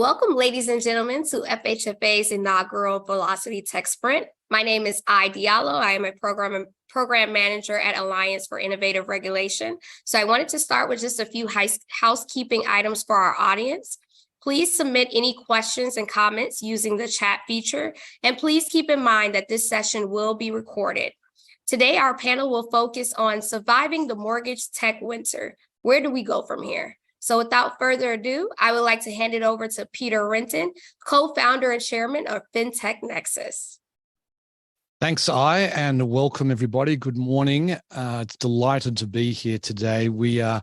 Welcome, ladies and gentlemen, to FHFA's inaugural Velocity TechSprint. My name is I Diallo. I am a program manager at Alliance for Innovative Regulation. So I wanted to start with just a few housekeeping items for our audience. Please submit any questions and comments using the chat feature, and please keep in mind that this session will be recorded. Today, our panel will focus on surviving the mortgage tech winter. Where do we go from here? So without further ado, I would like to hand it over to Peter Renton, co-founder and chairman of FinTech Nexus. Thanks, and welcome everybody. Good morning. It's delighted to be here today. We are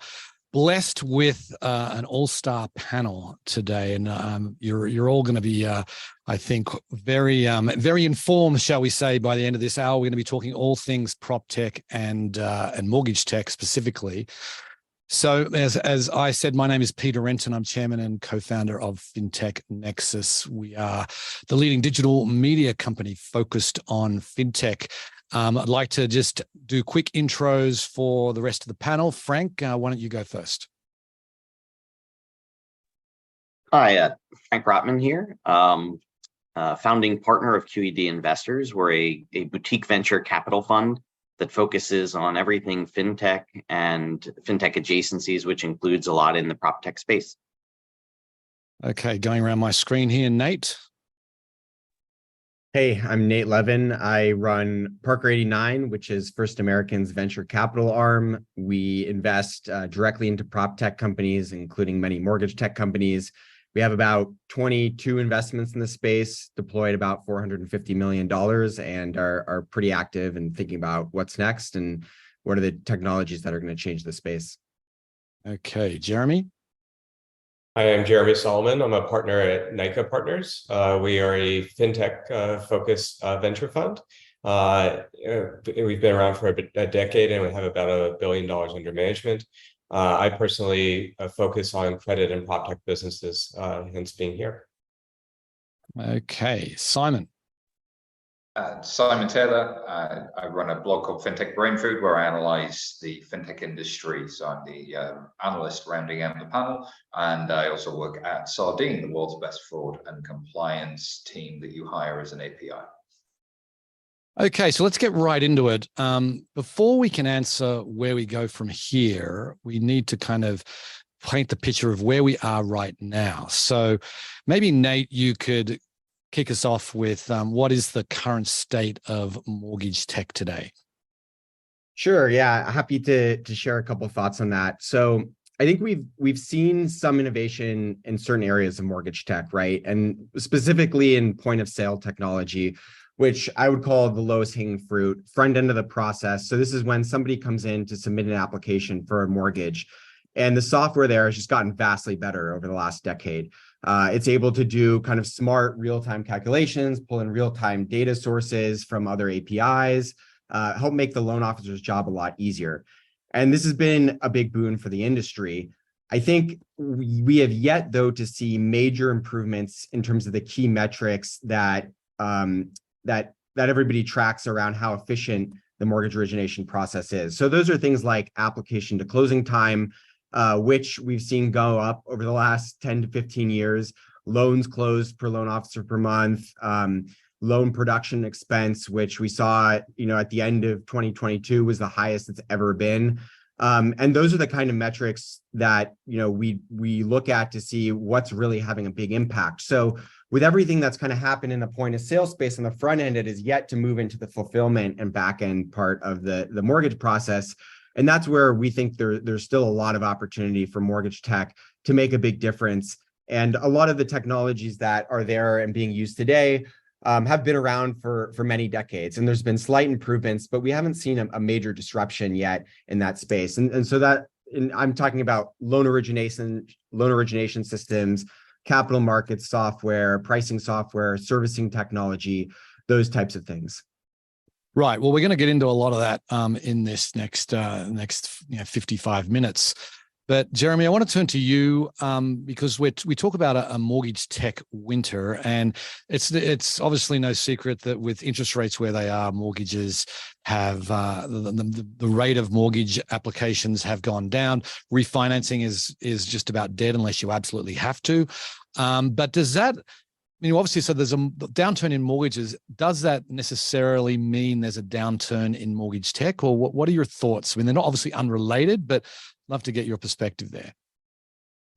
blessed with an all-star panel today, and you're all going to be, I think, very informed, shall we say, by the end of this hour. We're going to be talking all things prop tech and mortgage tech specifically. So as I said, my name is Peter Renton. I'm chairman and co-founder of FinTech Nexus. We are the leading digital media company focused on FinTech. I'd like to just do quick intros for the rest of the panel. Frank, why don't you go first? Hi, Frank Rotman here, founding partner of QED Investors. We're a boutique venture capital fund that focuses on everything fintech and fintech adjacencies, which includes a lot in the prop tech space. Okay, going around my screen here, Nate. Hey, I'm Nate Levin. I run Parker 89, which is First American's venture capital arm. We invest directly into prop tech companies, including many mortgage tech companies. We have about 22 investments in the space, deployed about $450 million, and are pretty active in thinking about what's next and what are the technologies that are going to change the space. Okay, Jeremy. Hi, I'm Jeremy Solomon. I'm a partner at NICA Partners. We are a fintech-focused venture fund. We've been around for a decade, and we have about $1 billion under management. I personally focus on credit and prop tech businesses, hence being here. Okay, Simon. Simon Taylor. I run a blog called FinTech Brain Food, where I analyze the fintech industry. So I'm the analyst rounding out the panel, and I also work at Sardine, the world's best fraud and compliance team that you hire as an API. Okay, so let's get right into it. Before we can answer where we go from here, we need to kind of paint the picture of where we are right now. So maybe, Nate, you could kick us off with what is the current state of mortgage tech today? Sure, yeah, happy to share a couple of thoughts on that. So I think we've seen some innovation in certain areas of mortgage tech, right? And specifically in point of sale technology, which I would call the lowest hanging fruit, front end of the process. So this is when somebody comes in to submit an application for a mortgage, and the software there has just gotten vastly better over the last decade. It's able to do kind of smart real-time calculations, pull in real-time data sources from other APIs, help make the loan officer's job a lot easier. And this has been a big boon for the industry. I think we have yet, though, to see major improvements in terms of the key metrics that everybody tracks around how efficient the mortgage origination process is. So those are things like application to closing time, which we've seen go up over the last 10 to 15 years, loans closed per loan officer per month, loan production expense, which we saw, at the end of 2022 was the highest it's ever been. And those are the kind of metrics that, we look at to see what's really having a big impact. So with everything that's kind of happened in the point of sale space on the front end, it is yet to move into the fulfillment and back end part of the mortgage process. And that's where we think there's still a lot of opportunity for mortgage tech to make a big difference. And a lot of the technologies that are there and being used today have been around for many decades. And there's been slight improvements, but we haven't seen a major disruption yet in that space. And so I'm talking about loan origination systems, capital markets software, pricing software, servicing technology, those types of things. Right. Well, we're going to get into a lot of that in this next 55 minutes. But Jeremy, I want to turn to you because we talk about a mortgage tech winter, and it's obviously no secret that with interest rates where they are, mortgages have the rate of mortgage applications have gone down. Refinancing is just about dead unless you absolutely have to. But does that, obviously, so there's a downturn in mortgages. Does that necessarily mean there's a downturn in mortgage tech, or what are your thoughts? They're not obviously unrelated, but I'd love to get your perspective there.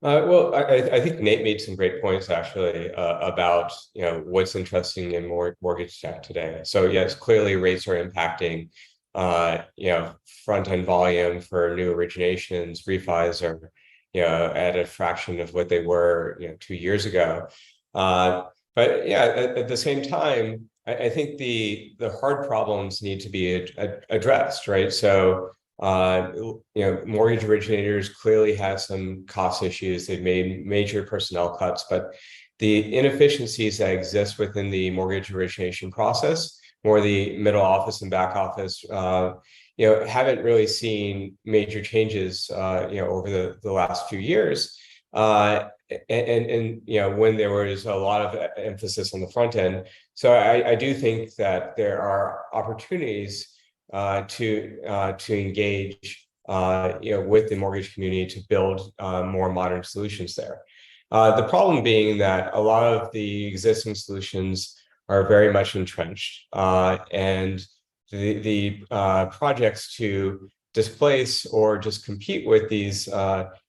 Well, I think Nate made some great points actually about what's interesting in mortgage tech today. So yes, clearly rates are impacting front end volume for new originations. Refis are at a fraction of what they were 2 years ago. But yeah, at the same time, I think the hard problems need to be addressed, right? So mortgage originators clearly have some cost issues. They've made major personnel cuts, but the inefficiencies that exist within the mortgage origination process, more the middle office and back office, haven't really seen major changes, over the last few years. And when there was a lot of emphasis on the front end. So I do think that there are opportunities to engage with the mortgage community to build more modern solutions there. The problem being that a lot of the existing solutions are very much entrenched, and the projects to displace or just compete with these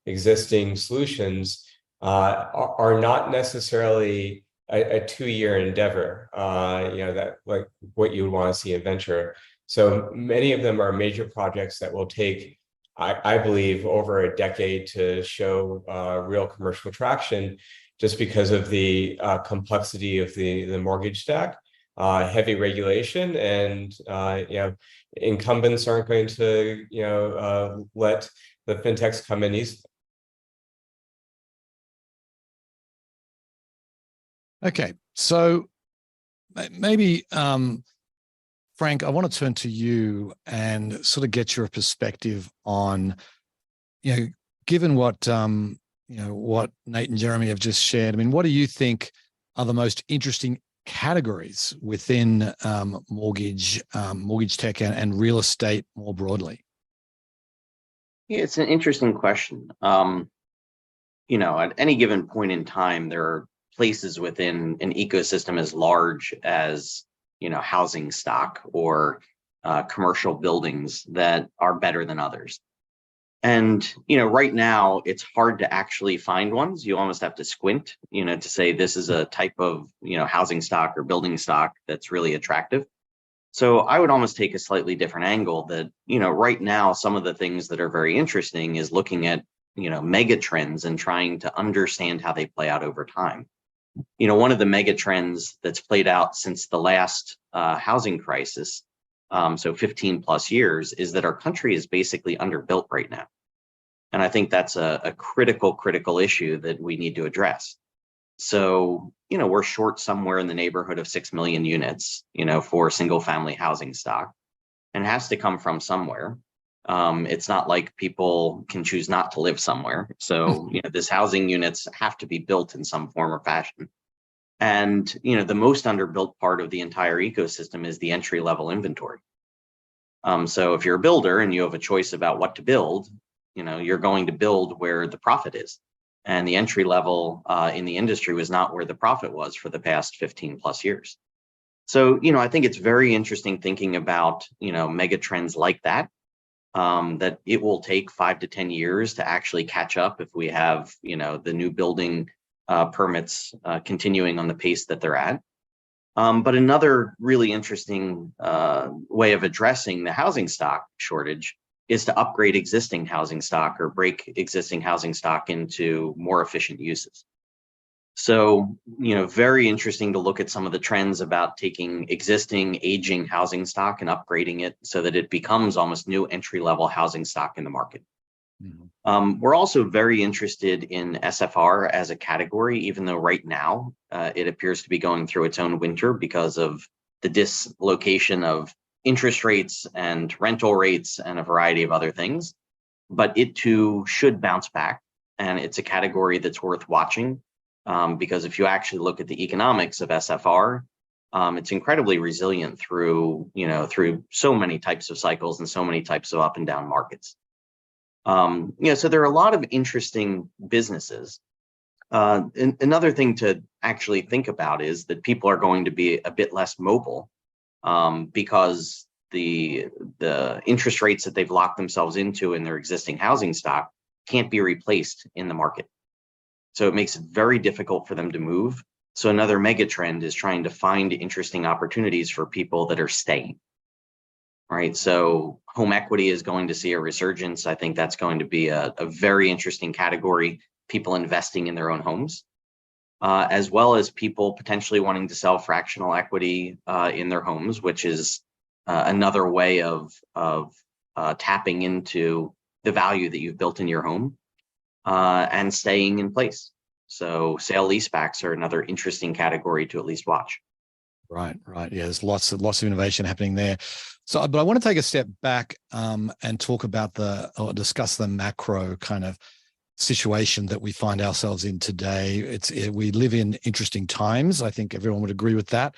existing solutions are not necessarily a 2-year endeavor, that like what you would want to see in venture. So many of them are major projects that will take, I believe, over a decade to show real commercial traction, just because of the complexity of the mortgage stack, heavy regulation, and incumbents aren't going to let the fintechs come in easily. Okay, so maybe Frank, I want to turn to you and sort of get your perspective on, given what what Nate and Jeremy have just shared. What do you think are the most interesting categories within mortgage tech and real estate more broadly? Yeah, it's an interesting question. At any given point in time, there are places within an ecosystem as large as housing stock or commercial buildings that are better than others. And right now it's hard to actually find ones. You almost have to squint to say this is a type of housing stock or building stock that's really attractive. So I would almost take a slightly different angle that right now some of the things that are very interesting is looking at mega trends and trying to understand how they play out over time. One of the mega trends that's played out since the last housing crisis, so 15 plus years, is that our country is basically underbuilt right now. And I think that's a critical issue that we need to address. So, we're short somewhere in the neighborhood of 6 million units, for single family housing stock, and it has to come from somewhere. It's not like people can choose not to live somewhere. So, this housing units have to be built in some form or fashion. And, the most underbuilt part of the entire ecosystem is the entry level inventory. So if you're a builder and you have a choice about what to build, you're going to build where the profit is. And the entry level in the industry was not where the profit was for the past 15 plus years. So, I think it's very interesting thinking about, mega trends like that. That it will take 5 to 10 years to actually catch up if we have, the new building permits continuing on the pace that they're at. But another really interesting way of addressing the housing stock shortage is to upgrade existing housing stock or break existing housing stock into more efficient uses. So, very interesting to look at some of the trends about taking existing aging housing stock and upgrading it so that it becomes almost new entry-level housing stock in the market. Mm-hmm. We're also very interested in SFR as a category, even though right now it appears to be going through its own winter because of the dislocation of interest rates and rental rates and a variety of other things. But it too should bounce back, and it's a category that's worth watching. Because if you actually look at the economics of SFR, it's incredibly resilient through so many types of cycles and so many types of up and down markets. So there are a lot of interesting businesses. Another thing to actually think about is that people are going to be a bit less mobile because the interest rates that they've locked themselves into in their existing housing stock can't be replaced in the market. So it makes it very difficult for them to move. So another mega trend is trying to find interesting opportunities for people that are staying. Right. So home equity is going to see a resurgence. I think that's going to be a very interesting category, people investing in their own homes, as well as people potentially wanting to sell fractional equity in their homes, which is another way of tapping into the value that you've built in your home and staying in place. So sale leasebacks are another interesting category to at least watch. Right. Yeah, there's lots of innovation happening there. So, but I want to take a step back and talk about discuss the macro kind of situation that we find ourselves in today. We live in interesting times. I think everyone would agree with that.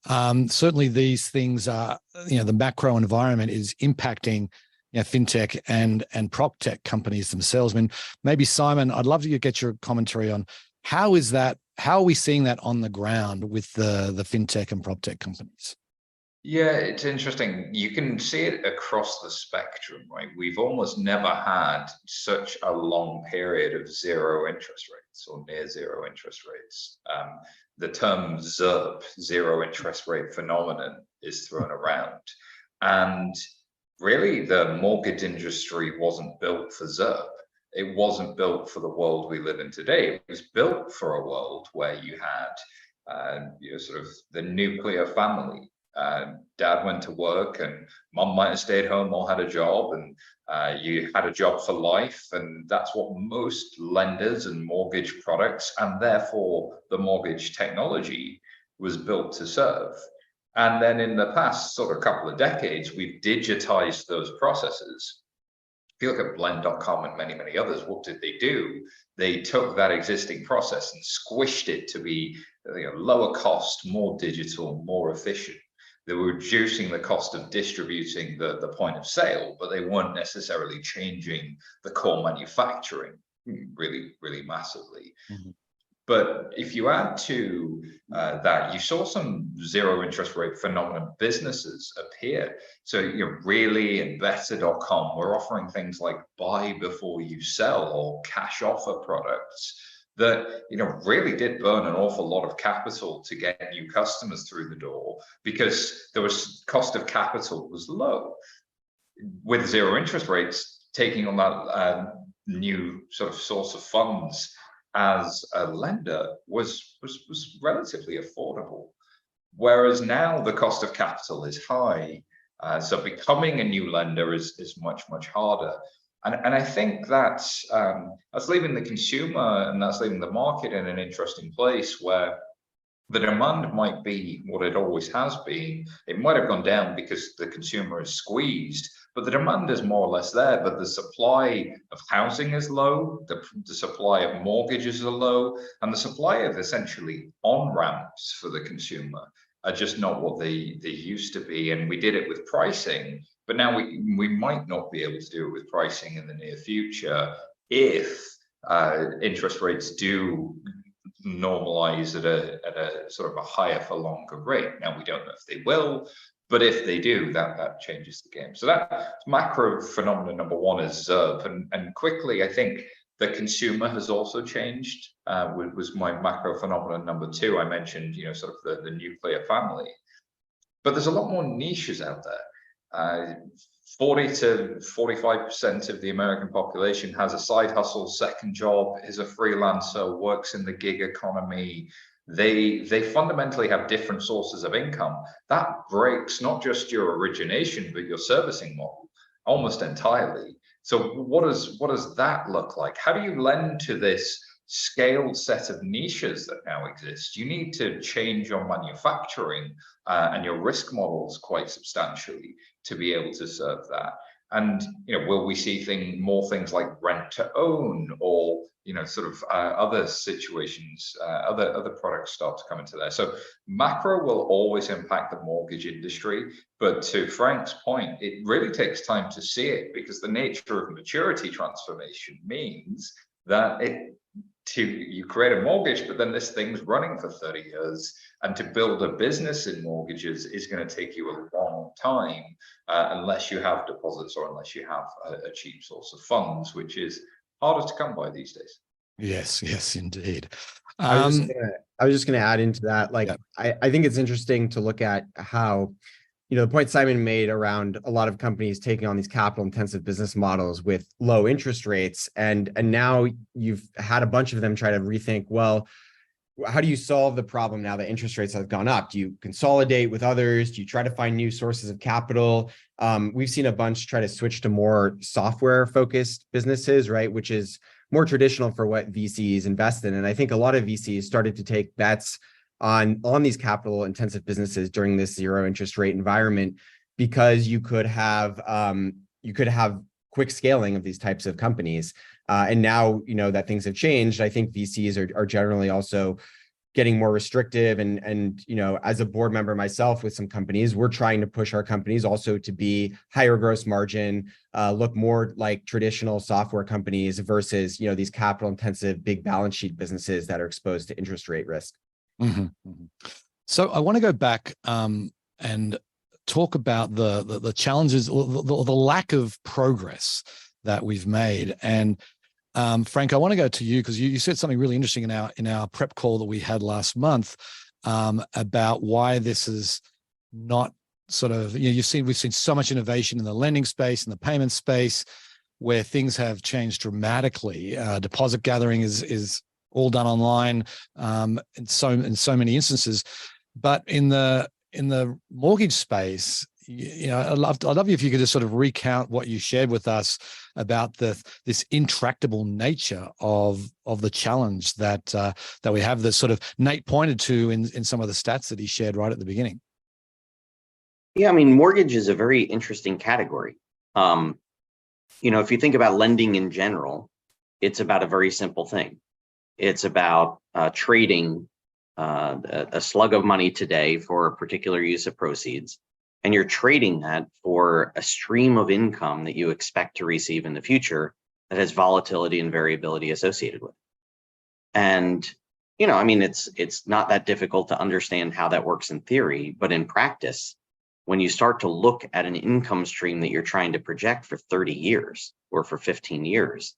Certainly, these things are, the macro environment is impacting fintech and prop tech companies themselves. I mean, maybe Simon, I'd love to get your commentary on how are we seeing that on the ground with the fintech and prop tech companies? Yeah, it's interesting. You can see it across the spectrum, right? We've almost never had such a long period of zero interest rates or near zero interest rates. The term ZIRP, zero interest rate phenomenon, is thrown around. And really, the mortgage industry wasn't built for ZIRP. It wasn't built for the world we live in today. It was built for a world where you had sort of the nuclear family. Dad went to work and mom might have stayed home or had a job, and you had a job for life. And that's what most lenders and mortgage products, and therefore the mortgage technology, was built to serve. And then in the past sort of couple of decades, we've digitized those processes. If you look at blend.com and many, many others, what did they do? They took that existing process and squished it to be lower cost, more digital, more efficient. They were reducing the cost of distributing the point of sale, but they weren't necessarily changing the core manufacturing really, really massively. Mm-hmm. But if you add to that, you saw some zero interest rate phenomenon businesses appear. So really, and Better.com were offering things like buy before you sell or cash offer products that really did burn an awful lot of capital to get new customers through the door, because there was cost of capital was low. With zero interest rates, taking on that new sort of source of funds as a lender was relatively affordable. Whereas now the cost of capital is high. So becoming a new lender is much, much harder. And I think that's leaving the consumer and that's leaving the market in an interesting place where the demand might be what it always has been. It might have gone down because the consumer is squeezed, but the demand is more or less there. But the supply of housing is low, the supply of mortgages are low, and the supply of essentially on-ramps for the consumer are just not what they used to be. And we did it with pricing, but now we might not be able to do it with pricing in the near future if interest rates do normalize at a sort of a higher for longer rate. Now, we don't know if they will, but if they do, that changes the game. So that macro phenomenon number one is ZIRP. And quickly, I think the consumer has also changed, was my macro phenomenon number two. I mentioned, sort of the nuclear family, but there's a lot more niches out there. 40 to 45% of the American population has a side hustle, second job, is a freelancer, works in the gig economy. They fundamentally have different sources of income. That breaks not just your origination, but your servicing model almost entirely. So what does that look like? How do you lend to this scaled set of niches that now exist? You need to change your manufacturing and your risk models quite substantially to be able to serve that. And will we see more things like rent to own, or sort of other situations, other products start to come into there? So macro will always impact the mortgage industry, but to Frank's point, it really takes time to see it, because the nature of maturity transformation means that you create a mortgage, but then this thing's running for 30 years. And to build a business in mortgages is going to take you a long time, unless you have deposits or unless you have a cheap source of funds, which is harder to come by these days. Yes, indeed. I was just gonna add into that. Like, yeah. I think it's interesting to look at how, the point Simon made around a lot of companies taking on these capital intensive business models with low interest rates. And now you've had a bunch of them try to rethink, well, how do you solve the problem now that interest rates have gone up? Do you consolidate with others? Do you try to find new sources of capital? We've seen a bunch try to switch to more software focused businesses, right? Which is more traditional for what VCs invest in. And I think a lot of VCs started to take bets on these capital intensive businesses during this zero interest rate environment, because you could have quick scaling of these types of companies. And now, that things have changed, I think VCs are generally also getting more restrictive. And as a board member myself with some companies, we're trying to push our companies also to be higher gross margin, look more like traditional software companies versus, these capital intensive big balance sheet businesses that are exposed to interest rate risk. Mm-hmm. Mm-hmm. So I want to go back and talk about the challenges or the lack of progress that we've made. And Frank, I want to go to you because you said something really interesting in our prep call that we had last month about why this is not sort of, we've seen so much innovation in the lending space and the payment space where things have changed dramatically. Deposit gathering is all done online in so many instances, but in the mortgage space, I'd love you if you could just sort of recount what you shared with us about this intractable nature of the challenge that we have, that sort of Nate pointed to in some of the stats that he shared right at the beginning. Yeah, I mean, mortgage is a very interesting category. If you think about lending in general, it's about a very simple thing. It's about trading a slug of money today for a particular use of proceeds. And you're trading that for a stream of income that you expect to receive in the future that has volatility and variability associated with. And, it's not that difficult to understand how that works in theory, but in practice, when you start to look at an income stream that you're trying to project for 30 years or for 15 years,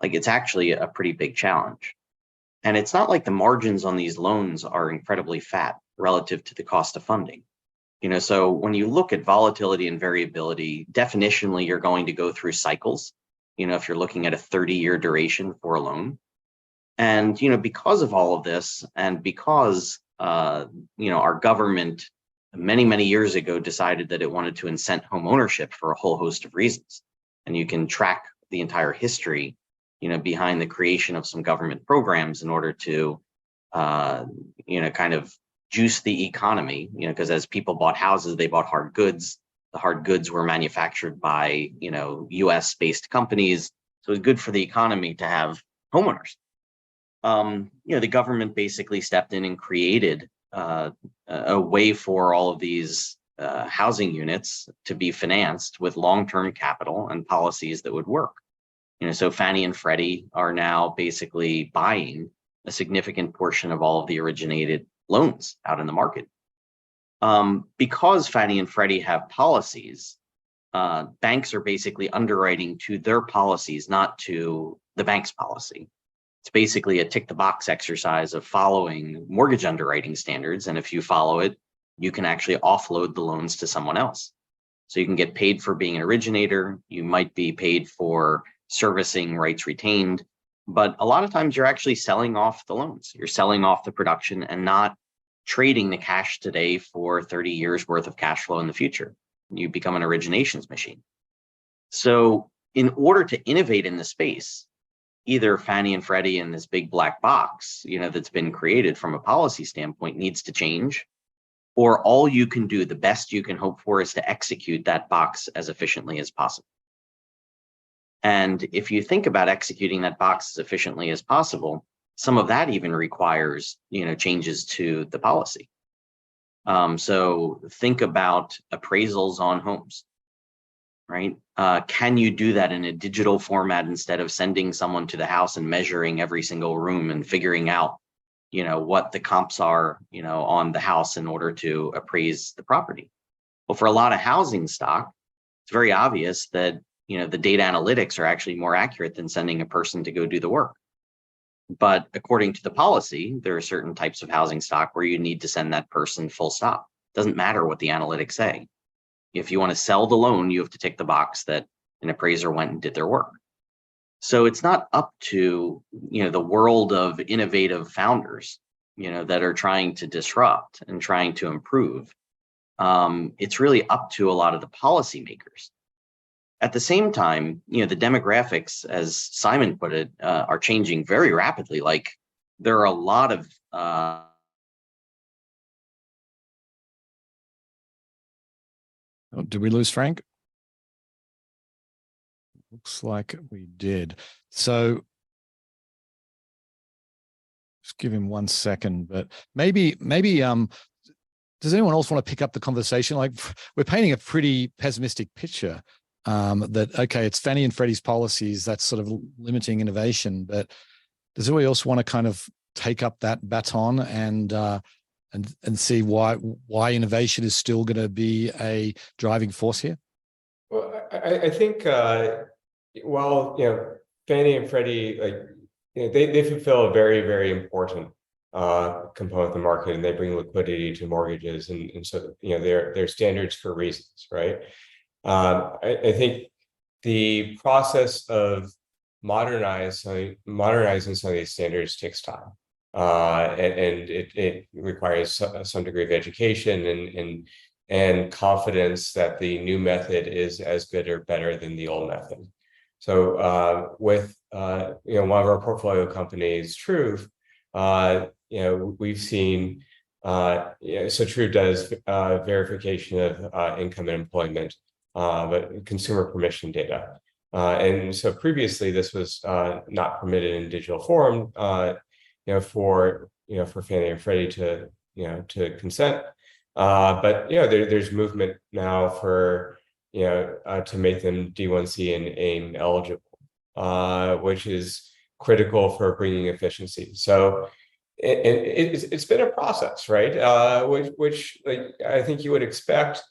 like it's actually a pretty big challenge. And it's not like the margins on these loans are incredibly fat relative to the cost of funding. So when you look at volatility and variability, definitionally, you're going to go through cycles, if you're looking at a 30-year duration for a loan. And, because of all of this, and because, our government many, many years ago decided that it wanted to incent home ownership for a whole host of reasons. And you can track the entire history, behind the creation of some government programs in order to, kind of juice the economy, because as people bought houses, they bought hard goods. The hard goods were manufactured by, US based companies. So it's good for the economy to have homeowners. The government basically stepped in and created a way for all of these housing units to be financed with long-term capital and policies that would work. So Fannie and Freddie are now basically buying a significant portion of all of the originated loans out in the market. Because Fannie and Freddie have policies, banks are basically underwriting to their policies, not to the bank's policy. It's basically a tick the box exercise of following mortgage underwriting standards. And if you follow it, you can actually offload the loans to someone else. So you can get paid for being an originator. You might be paid for servicing rights retained. But a lot of times you're actually selling off the loans. You're selling off the production and not trading the cash today for 30 years worth of cash flow in the future. You become an originations machine. So in order to innovate in the space, either Fannie and Freddie in this big black box, that's been created from a policy standpoint needs to change, or all you can do, the best you can hope for, is to execute that box as efficiently as possible. And if you think about executing that box as efficiently as possible, some of that even requires, changes to the policy. So think about appraisals on homes. right? Can you do that in a digital format instead of sending someone to the house and measuring every single room and figuring out, what the comps are, on the house in order to appraise the property? Well, for a lot of housing stock, it's very obvious that, the data analytics are actually more accurate than sending a person to go do the work. But according to the policy, there are certain types of housing stock where you need to send that person full stop. Doesn't matter what the analytics say. If you want to sell the loan, you have to tick the box that an appraiser went and did their work. So it's not up to, the world of innovative founders, that are trying to disrupt and trying to improve. It's really up to a lot of the policymakers. At the same time, the demographics, as Simon put it, are changing very rapidly. Like, there are a lot of Oh, did we lose Frank? Looks like we did. So just give him 1 second, but maybe does anyone else want to pick up the conversation? Like, we're painting a pretty pessimistic picture, that, okay, it's Fannie and Freddie's policies that's sort of limiting innovation, but does anybody else want to kind of take up that baton and see why innovation is still going to be a driving force here? Well, I think, while, Fannie and Freddie, like, they fulfill a very, very important component of the market, and they bring liquidity to mortgages, and so, they're standards for reasons, right? I think the process of modernizing some of these standards takes time, and it requires some degree of education and confidence that the new method is as good or better than the old method. So with one of our portfolio companies, Truth, we've seen so Truth does verification of income and employment, but consumer permission data. And so previously this was not permitted in digital form, for Fannie and Freddie to consent. But there's movement now for to make them D1C and AIM eligible, which is critical for bringing efficiency. So it's been a process, right? Which like, I think you would expect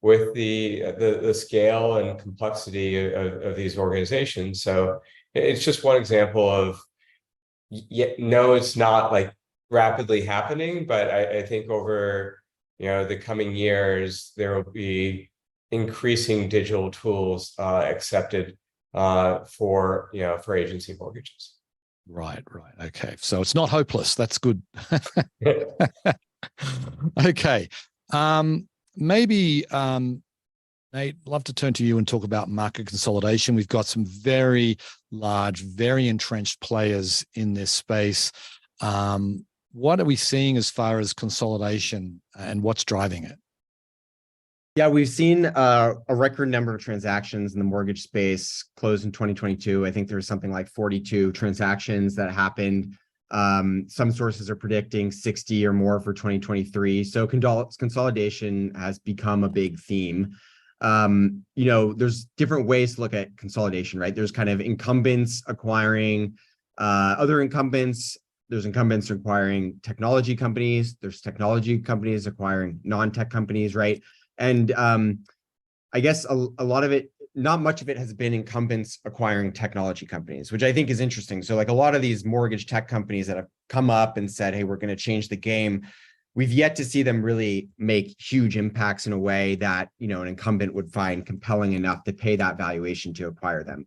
with the scale and complexity of these organizations. So it's just one example of, no, it's not like rapidly happening, but I think over the coming years there will be increasing digital tools accepted for agency mortgages. Right. Okay. So it's not hopeless. That's good. Okay. Maybe, Nate, love to turn to you and talk about market consolidation. We've got some very large, very entrenched players in this space. What are we seeing as far as consolidation and what's driving it? Yeah, we've seen a record number of transactions in the mortgage space close in 2022. I think there's something like 42 transactions that happened. Some sources are predicting 60 or more for 2023. So consolidation has become a big theme. There's different ways to look at consolidation, right? There's kind of incumbents acquiring other incumbents. There's incumbents acquiring technology companies. There's technology companies acquiring non-tech companies, right? And I guess a lot of it, not much of it has been incumbents acquiring technology companies, which I think is interesting. So like a lot of these mortgage tech companies that have come up and said, hey, we're going to change the game, we've yet to see them really make huge impacts in a way that, an incumbent would find compelling enough to pay that valuation to acquire them.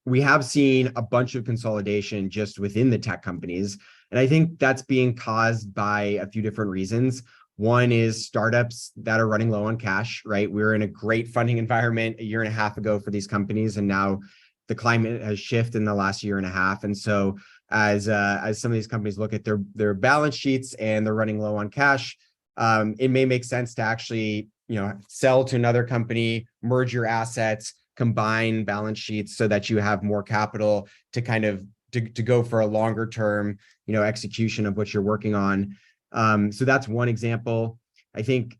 We have seen a bunch of consolidation just within the tech companies. And I think that's being caused by a few different reasons. One is startups that are running low on cash, right? We were in a great funding environment a year and a half ago for these companies, and now the climate has shifted in the last year and a half. And so as some of these companies look at their balance sheets and they're running low on cash, it may make sense to actually, sell to another company, merge your assets, combine balance sheets so that you have more capital to kind of to go for a longer term, execution of what you're working on. So that's one example. I think,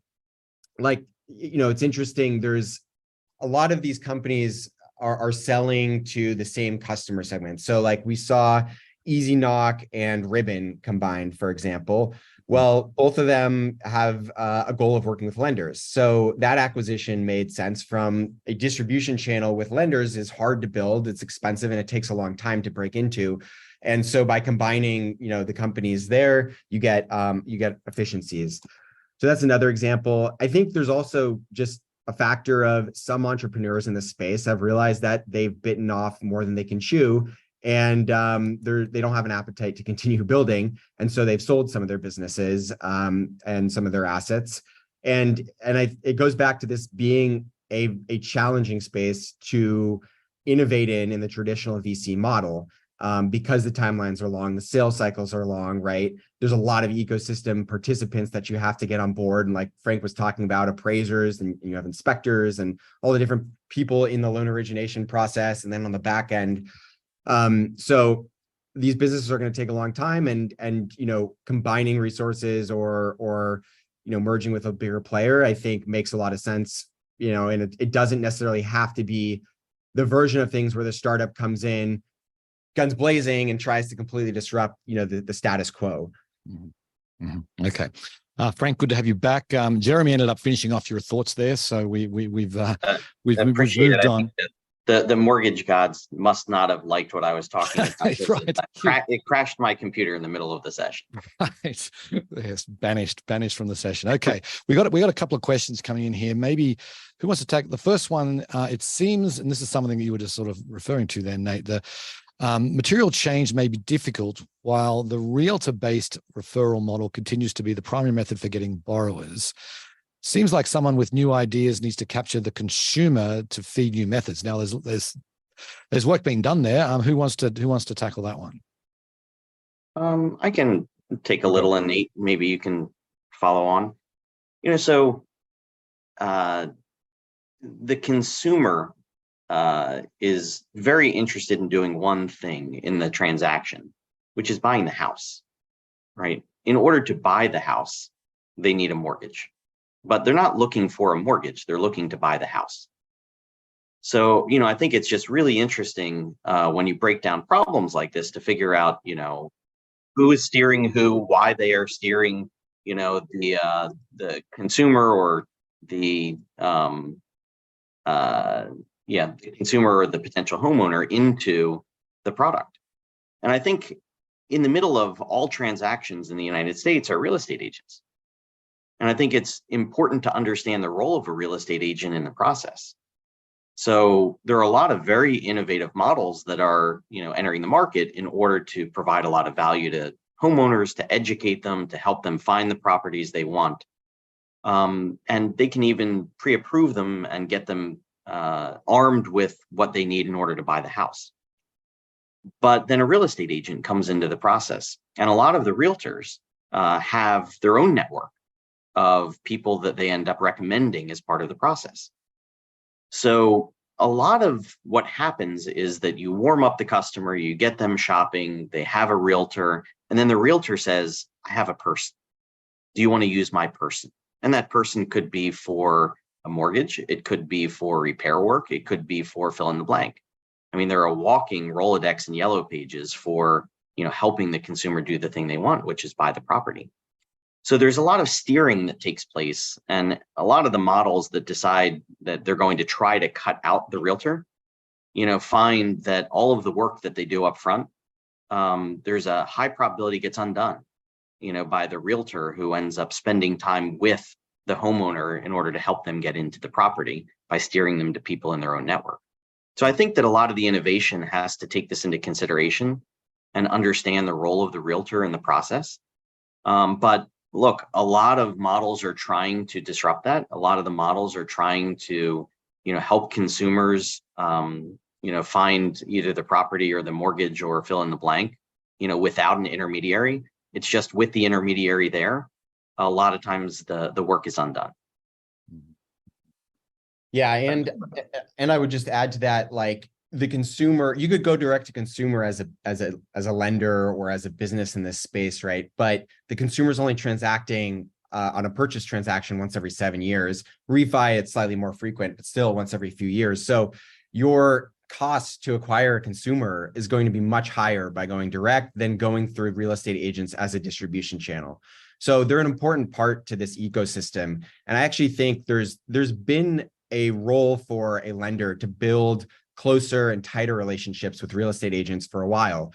it's interesting. There's a lot of these companies are selling to the same customer segment. So like we saw Easy Knock and Ribbon combined, for example. Well, both of them have a goal of working with lenders. So that acquisition made sense. From a distribution channel with lenders is hard to build, it's expensive, and it takes a long time to break into. And so by combining, the companies there, you get efficiencies. So that's another example. I think there's also just a factor of some entrepreneurs in this space have realized that they've bitten off more than they can chew, and they don't have an appetite to continue building, and so they've sold some of their businesses and some of their assets, and it goes back to this being a challenging space to innovate in the traditional VC model. Because the timelines are long, the sales cycles are long, right? There's a lot of ecosystem participants that you have to get on board. And like Frank was talking about, appraisers, and you have inspectors and all the different people in the loan origination process. And then on the back end. So these businesses are going to take a long time, and combining resources or merging with a bigger player, I think makes a lot of sense, and it doesn't necessarily have to be the version of things where the startup comes in guns blazing and tries to completely disrupt, the status quo. Mm-hmm. Mm-hmm. Okay. Frank, good to have you back. Jeremy ended up finishing off your thoughts there, so we've moved on. The mortgage gods must not have liked what I was talking about. Right. It crashed my computer in the middle of the session. Right. Yes, banished from the session. Okay, we got a couple of questions coming in here. Maybe who wants to take the first one? It seems, and this is something that you were just sort of referring to there, Nate. The material change may be difficult, while the realtor-based referral model continues to be the primary method for getting borrowers. Seems like someone with new ideas needs to capture the consumer to feed new methods. Now, there's work being done there. Who wants to tackle that one? I can take a little, and Nate, maybe you can follow on. So the consumer is very interested in doing one thing in the transaction, which is buying the house, right? In order to buy the house, they need a mortgage, but they're not looking for a mortgage. They're looking to buy the house. So, I think it's just really interesting when you break down problems like this to figure out, who is steering who, why they are steering, the consumer or the consumer or the potential homeowner into the product. And I think in the middle of all transactions in the United States are real estate agents. And I think it's important to understand the role of a real estate agent in the process. So there are a lot of very innovative models that are, entering the market in order to provide a lot of value to homeowners, to educate them, to help them find the properties they want. And they can even pre-approve them and get them armed with what they need in order to buy the house. But then a real estate agent comes into the process, and a lot of the realtors have their own network of people that they end up recommending as part of the process. So a lot of what happens is that you warm up the customer, you get them shopping, they have a realtor, and then the realtor says, I have a person. Do you want to use my person? And that person could be for a mortgage, it could be for repair work, it could be for fill in the blank. I mean, there are walking Rolodex and yellow pages for, helping the consumer do the thing they want, which is buy the property. So there's a lot of steering that takes place, and a lot of the models that decide that they're going to try to cut out the realtor, find that all of the work that they do up front, there's a high probability gets undone, by the realtor who ends up spending time with the homeowner in order to help them get into the property by steering them to people in their own network. So I think that a lot of the innovation has to take this into consideration and understand the role of the realtor in the process. But look, a lot of models are trying to disrupt that. A lot of the models are trying to, help consumers, find either the property or the mortgage or fill in the blank, without an intermediary. It's just with the intermediary there, a lot of times the work is undone. Yeah, and I would just add to that, like the consumer, you could go direct to consumer as a lender or as a business in this space, right? But the consumer is only transacting on a purchase transaction once every 7 years. Refi, it's slightly more frequent, but still once every few years. So your cost to acquire a consumer is going to be much higher by going direct than going through real estate agents as a distribution channel. So they're an important part to this ecosystem. And I actually think there's been a role for a lender to build closer and tighter relationships with real estate agents for a while,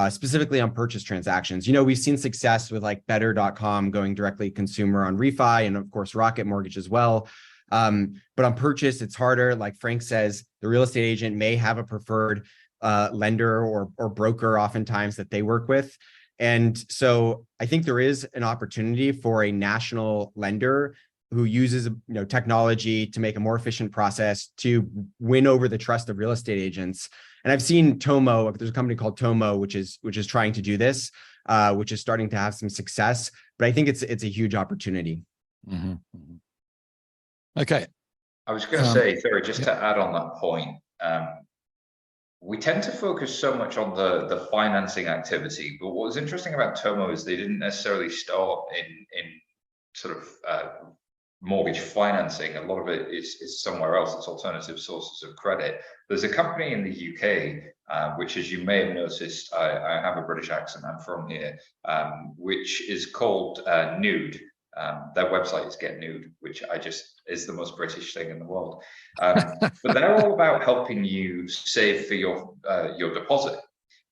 specifically on purchase transactions. We've seen success with like better.com going directly consumer on refi, and of course, Rocket Mortgage as well. But on purchase, it's harder. Like Frank says, the real estate agent may have a preferred lender or broker oftentimes that they work with. And so I think there is an opportunity for a national lender who uses technology to make a more efficient process to win over the trust of real estate agents. And I've seen Tomo, there's a company called Tomo, which is trying to do this, which is starting to have some success. But I think it's a huge opportunity. Mm-hmm. Okay. I was going to say, sorry, just to add on that point, we tend to focus so much on the financing activity, but what was interesting about Tomo is they didn't necessarily start in sort of mortgage financing. A lot of it is somewhere else. It's alternative sources of credit. There's a company in the UK, which, as you may have noticed, I have a British accent, I'm from here, which is called Nude. Their website is Get Nude, which is the most British thing in the world. But they're all about helping you save for your deposit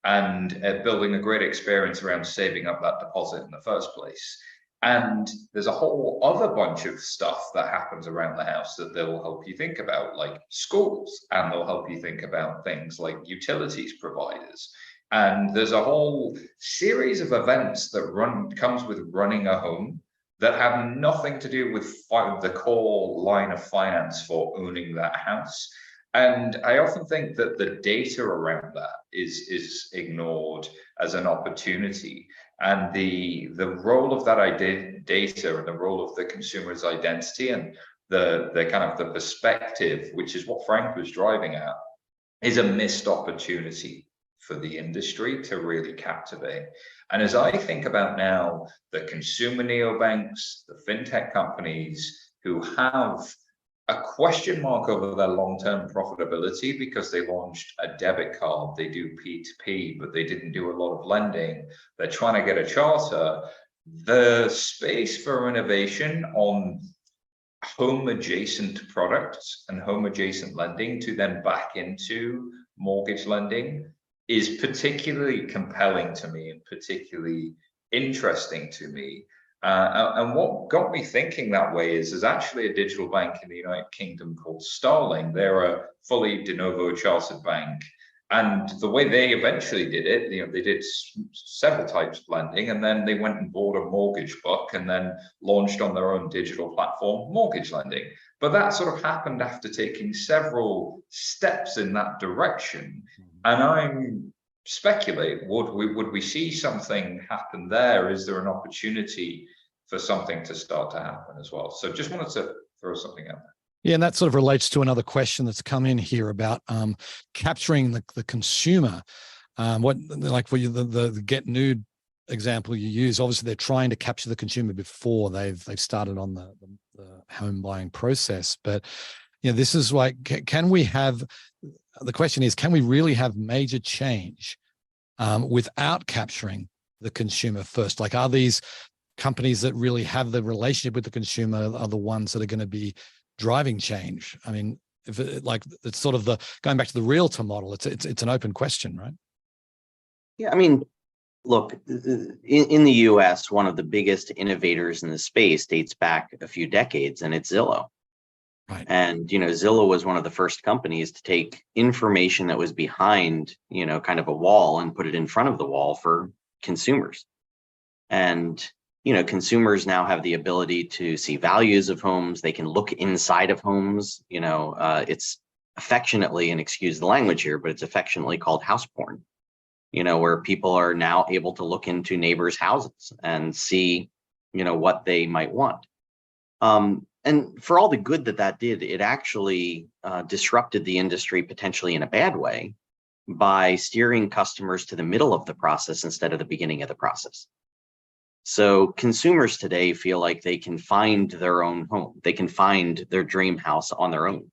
and building a great experience around saving up that deposit in the first place. And there's a whole other bunch of stuff that happens around the house that they'll help you think about, like schools, and they'll help you think about things like utilities providers. And there's a whole series of events that comes with running a home that have nothing to do with the core line of finance for owning that house. And I often think that the data around that is ignored as an opportunity. And the role of that data and the role of the consumer's identity and the kind of the perspective, which is what Frank was driving at, is a missed opportunity for the industry to really captivate. And as I think about now the consumer neobanks, the fintech companies who have a question mark over their long-term profitability because they launched a debit card, they do P2P, but they didn't do a lot of lending, they're trying to get a charter, the space for innovation on home adjacent products and home adjacent lending to then back into mortgage lending is particularly compelling to me and particularly interesting to me. And what got me thinking that way is there's actually a digital bank in the United Kingdom called Starling. They're a fully de novo chartered bank. And the way they eventually did it, they did several types of lending, and then they went and bought a mortgage book and then launched on their own digital platform, mortgage lending. But that sort of happened after taking several steps in that direction. And I'm speculate, would we see something happen there? Is there an opportunity for something to start to happen as well? So just wanted to throw something out there. Yeah, and that sort of relates to another question that's come in here about capturing the consumer. The Get Nude example you use, obviously they're trying to capture the consumer before they've started on the home buying process. But this is like, the question is, can we really have major change without capturing the consumer first? Like, are these companies that really have the relationship with the consumer are the ones that are going to be driving change? I mean, it's sort of going back to the realtor model. It's an open question, right? Yeah, I mean, look, in the US, one of the biggest innovators in the space dates back a few decades, and it's Zillow. Right. And, Zillow was one of the first companies to take information that was behind, kind of a wall and put it in front of the wall for consumers. And, consumers now have the ability to see values of homes. They can look inside of homes. It's affectionately, and excuse the language here, but it's affectionately called house porn, where people are now able to look into neighbors' houses and see, what they might want. And for all the good that did, it actually disrupted the industry potentially in a bad way by steering customers to the middle of the process instead of the beginning of the process. So consumers today feel like they can find their own home. They can find their dream house on their own.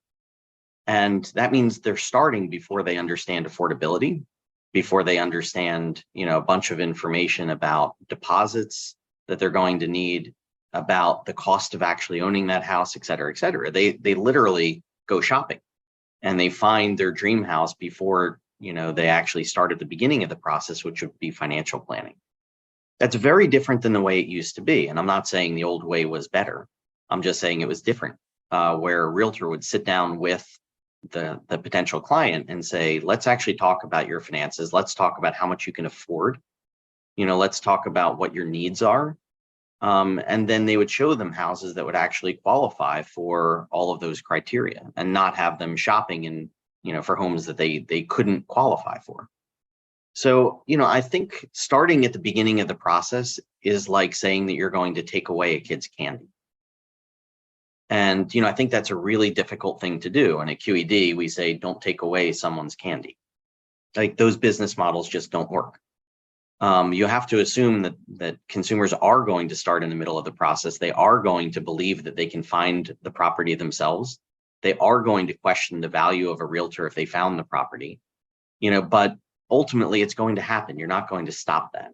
And that means they're starting before they understand affordability, before they understand, a bunch of information about deposits that they're going to need, about the cost of actually owning that house, et cetera, et cetera. They literally go shopping and they find their dream house before, they actually start at the beginning of the process, which would be financial planning. That's very different than the way it used to be. And I'm not saying the old way was better. I'm just saying it was different, where a realtor would sit down with the potential client and say, let's actually talk about your finances. Let's talk about how much you can afford. Let's talk about what your needs are. And then they would show them houses that would actually qualify for all of those criteria and not have them shopping for homes that they couldn't qualify for. So, I think starting at the beginning of the process is like saying that you're going to take away a kid's candy. And, I think that's a really difficult thing to do. And at QED, we say, don't take away someone's candy. Like, those business models just don't work. You have to assume that consumers are going to start in the middle of the process. They are going to believe that they can find the property themselves. They are going to question the value of a realtor if they found the property, but ultimately it's going to happen. You're not going to stop that.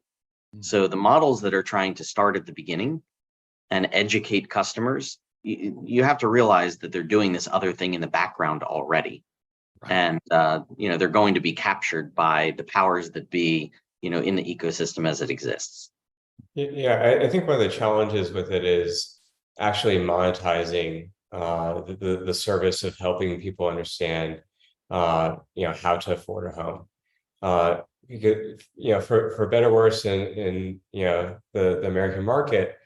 So the models that are trying to start at the beginning and educate customers, you have to realize that they're doing this other thing in the background already. Right. And, they're going to be captured by the powers that be, in the ecosystem as it exists. Yeah, I think one of the challenges with it is actually monetizing the service of helping people understand, how to afford a home. Because, for better or worse in the American market,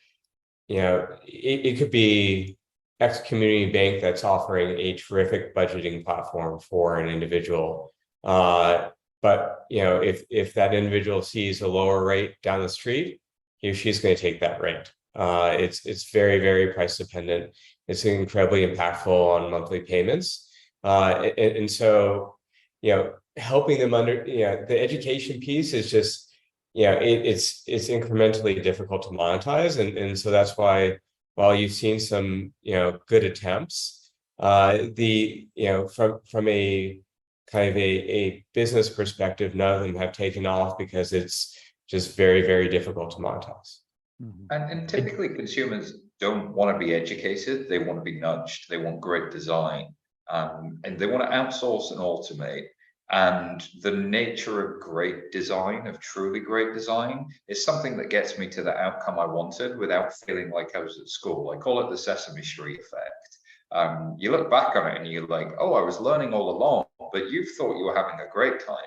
it could be X community bank that's offering a terrific budgeting platform for an individual. But if that individual sees a lower rate down the street, he or she's going to take that rate. It's very, very price dependent. It's incredibly impactful on monthly payments. And so, helping them the education piece is just, it's incrementally difficult to monetize. And so that's why, while you've seen some, good attempts, from a kind of a business perspective, none of them have taken off because it's just very, very difficult to monetize. Mm-hmm. And typically consumers don't want to be educated. They want to be nudged. They want great design. And they want to outsource and automate. And the nature of great design, of truly great design, is something that gets me to the outcome I wanted without feeling like I was at school. I call it the Sesame Street effect. You look back on it and you're like, oh, I was learning all along, but you thought you were having a great time.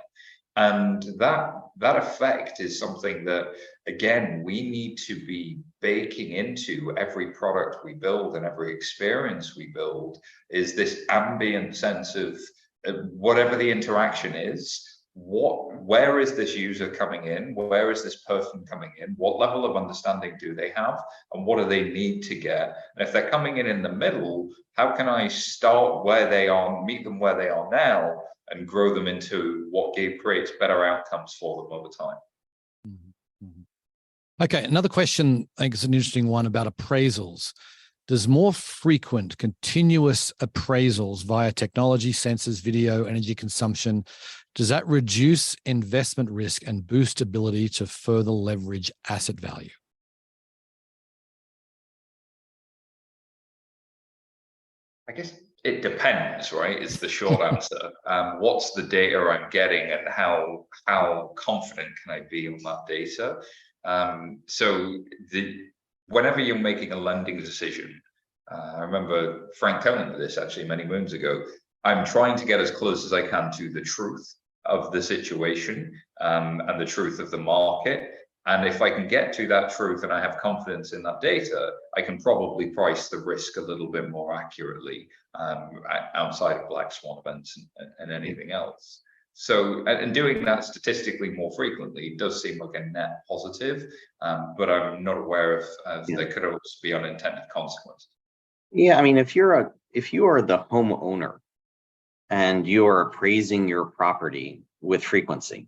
And that effect is something that, again, we need to be baking into every product we build and every experience we build, is this ambient sense of whatever the interaction is, where is this user coming in? Where is this person coming in? What level of understanding do they have? And what do they need to get? And if they're coming in the middle, how can I start where they are, meet them where they are now, and grow them into what creates better outcomes for them over time? Okay, another question, I think it's an interesting one about appraisals. Does more frequent continuous appraisals via technology, sensors, video, energy consumption, does that reduce investment risk and boost ability to further leverage asset value? I guess it depends, right? It's the short answer. What's the data I'm getting, and how confident can I be on that data? Whenever you're making a lending decision, I remember Frank telling me this actually many moons ago, I'm trying to get as close as I can to the truth of the situation and the truth of the market. And if I can get to that truth and I have confidence in that data, I can probably price the risk a little bit more accurately outside of black swan events and anything else. So, and doing that statistically more frequently does seem like a net positive, but I'm not aware of there could also be unintended consequences. Yeah, I mean, if you are the homeowner and you are appraising your property with frequency,